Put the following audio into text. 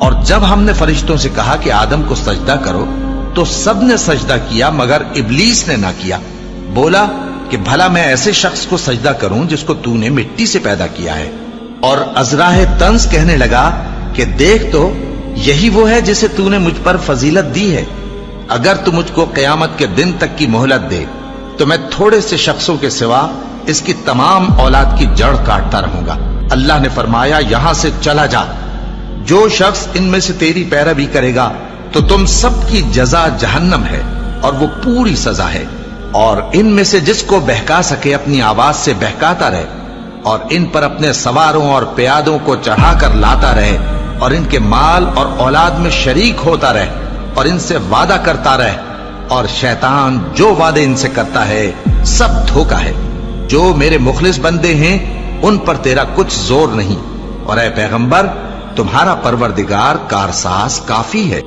اور جب ہم نے فرشتوں سے کہا کہ آدم کو سجدہ کرو تو سب نے سجدہ کیا مگر ابلیس نے نہ کیا. بولا کہ بھلا میں ایسے شخص کو سجدہ کروں جس کو تو نے مٹی سے پیدا کیا ہے. اور ازراہ طنز کہنے لگا کہ دیکھ تو یہی وہ ہے جسے تو نے مجھ پر فضیلت دی ہے. اگر تو مجھ کو قیامت کے دن تک کی مہلت دے تو میں تھوڑے سے شخصوں کے سوا اس کی تمام اولاد کی جڑ کاٹتا رہوں گا. اللہ نے فرمایا یہاں سے چلا جا. جو شخص ان میں سے تیری پیروی کرے گا تو تم سب کی جزا جہنم ہے اور وہ پوری سزا ہے. اور ان میں سے جس کو بہکا سکے اپنی آواز سے بہکاتا رہے اور ان پر اپنے سواروں اور پیادوں کو چڑھا کر لاتا رہے اور ان کے مال اور اولاد میں شریک ہوتا رہے اور ان سے وعدہ کرتا رہے. اور شیطان جو وعدے ان سے کرتا ہے سب دھوکہ ہے. جو میرے مخلص بندے ہیں ان پر تیرا کچھ زور نہیں. اور اے پیغمبر تمہارا پروردگار کارساز کافی ہے.